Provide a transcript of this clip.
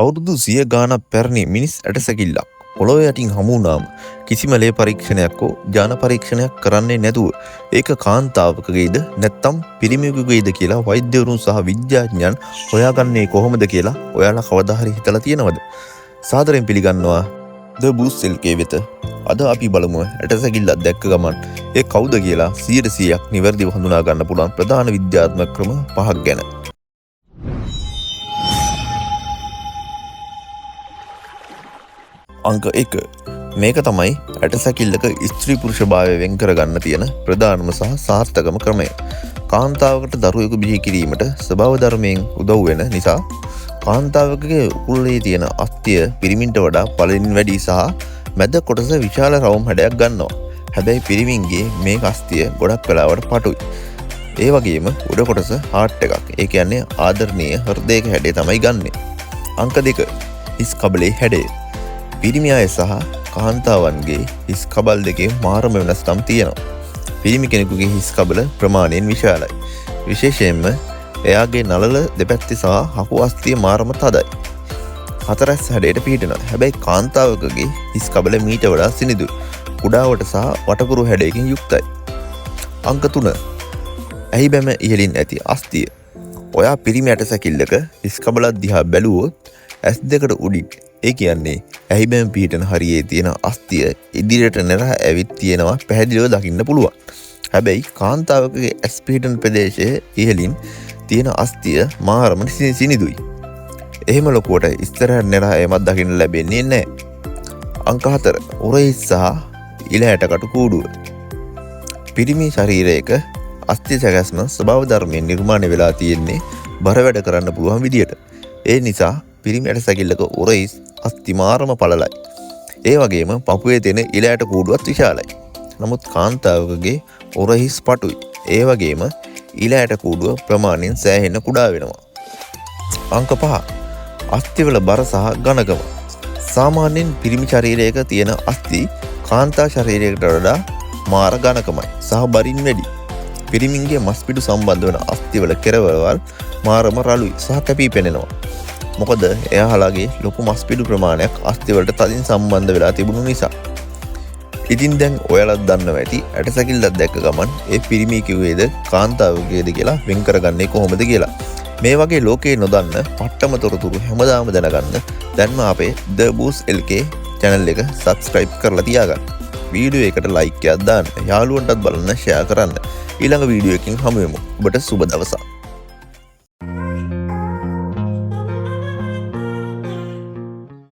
අවුරුදු 100 ගාණක් පැරණි මිනිස් ඇටසැකිල්ලක් පොළොව යටින් හමු වුණාම කිසිම ලේ පරීක්ෂණයක් හෝ ජාන පරීක්ෂණයක් කරන්නේ නැතුව ඒක කාන්තාවකගේද නැත්නම් පිරිමියෙකුගේද කියලා වෛද්‍යවරුන් සහ විද්‍යාඥයන් හොයාගන්නේ කොහොමද කියලා ඔයාලා කවදා හරි හිතලා තියෙනවද? සාදරයෙන් පිළිගන්නවා ද බූස්ට් වෙත. අද අපි බලමු ඇටසැකිල්ලක් දැක්ක ගමන් ඒ කවුද කියලා 100%ක් නිවැරදිව හඳුනා ගන්න පුළුවන් ප්‍රධාන විද්‍යාත්මක ක්‍රම 5ක් ගැන. අංක 1. මේක තමයි ඇටසැකිල්ලක ස්ත්‍රී පුරුෂ භාවය වෙන් කරගන්න තියෙන ප්‍රධානම සහ සාර්ථකම ක්‍රමය. කාන්තාවකට දරුවෙකු බිහි කිරීමට ස්වභාව ධර්මයෙන් උදව් වෙන නිසා කාන්තාවකගේ උකුලේ තියෙන අස්තිය පිරිමින්ට වඩා පළලින් වැඩි සහ මැද කොටස විශාල රවුම් හැඩයක් ගන්නවා. හැබැයි පිරිමින්ගේ මේ අස්තිය ගොඩක් වෙලාවට පටුයි. ඒ වගේම උඩ කොටස හાર્ට් එකක්. ඒ කියන්නේ ආදරණීය හෘදයක හැඩය තමයි ගන්නෙ. අංක 2. හිස් කබලේ හැඩය. පිරිමි අය සහ කාන්තාවන්ගේ හිස් කබල් දෙකේ මාරම වෙනස්කම් තියෙනවා. පිරිමි කෙනෙකුගේ හිස් කබල ප්‍රමාණයෙන් විශාලයි. විශේෂයෙන්ම එයාගේ නළල දෙපැත්තේ සහ හකු අස්තිය මාරම තදයි. හතරැස් හැඩයට පිහිටනවා. හැබැයි කාන්තාවකගේ හිස් කබල මීට වඩා සිනිඳුයි. කුඩාවට සහ වටකුරු හැඩයකින් යුක්තයි. අංක 3. ඇහි බැම ඉහළින් ඇති අස්තිය. ඔයා පිරිමි ඇටසැකිල්ලක හිස් කබලක් දිහා බැලුවොත් ඇස් දෙකට උඩින් ඒ කියන්නේ ඇහිබැම පිහිටන හරියේ තියෙන අස්තිය ඉදිරියට නෙරහ ඇවිත් තියෙනවා පැහැදිලිව දකින්න පුළුවන්. හැබැයි කාන්තාවකගේ ඇස් පිහිටන ප්‍රදේශයේ ඉහළින් තියෙන අස්තිය මාරම සිනිඳුයි. එහෙම ලොකුවට ඉස්තරහට නෙරහ එමත් දකින්න ලැබෙන්නේ නැහැ. අංක 4. උරහිස් සහ ඉල ඇටකටු කූඩුව. පිරිමි ශරීරයක අස්තිය සැකැස්ම ස්වභාව ධර්මයෙන් නිර්මාණය වෙලා තියෙන්නේ බර වැඩ කරන්න පුළුවන් විදියට. ඒ නිසා පිරිමි ඇටසැකිල්ලක උරහිස් අස්ති මාරම පළලයි. ඒ වගේම පපුවේ තියෙන ඉල ඇට කූඩුවත් විශාලයි. නමුත් කාන්තාවකගේ උරහිස් පටුයි. ඒ වගේම ඉල ඇට කූඩුව ප්‍රමාණයෙන් සෑහෙන්න කුඩා වෙනවා. අංක 5. අස්තිවල බර සහ ඝනකම. සාමාන්‍යයෙන් පිරිමි ශරීරයක තියෙන අස්ති කාන්තා ශරීරයකට වඩා මාර ඝනකමයි සහ බරින් වැඩි. පිරිමින්ගේ මස්පිඩු සම්බන්ධ වන අස්තිවල කෙරවලවල් මාරම රළුයි සහ කැපී පෙනෙනවා. මොකද එයාලගේ ලොකු මස්පිඩු ප්‍රමාණයක් අස්තිවලට තදින් සම්බන්ධ වෙලා තිබුණු නිසා. ඉතින් දැන් ඔයාලත් දන්නවා ඇති ඇටසැකිල්ලක් දැක්ක ගමන් ඒ පිරිමි කිව්වේද කාන්තාවකගේද කියලා වෙන් කරගන්නේ කොහොමද කියලා. මේ වගේ ලෝකේ නොදන්න පට්ටම තොරතුරු හැමදාම දැනගන්න දැන්ම අපේ The Boost LK channel එක subscribe කරලා තියාගන්න. වීඩියෝ එකට like එකක් දාන්න. යාළුවන්ටත් බලන්න share කරන්න. ඊළඟ වීඩියෝ එකකින් හමු වෙමු. ඔබට සුබ දවසක්.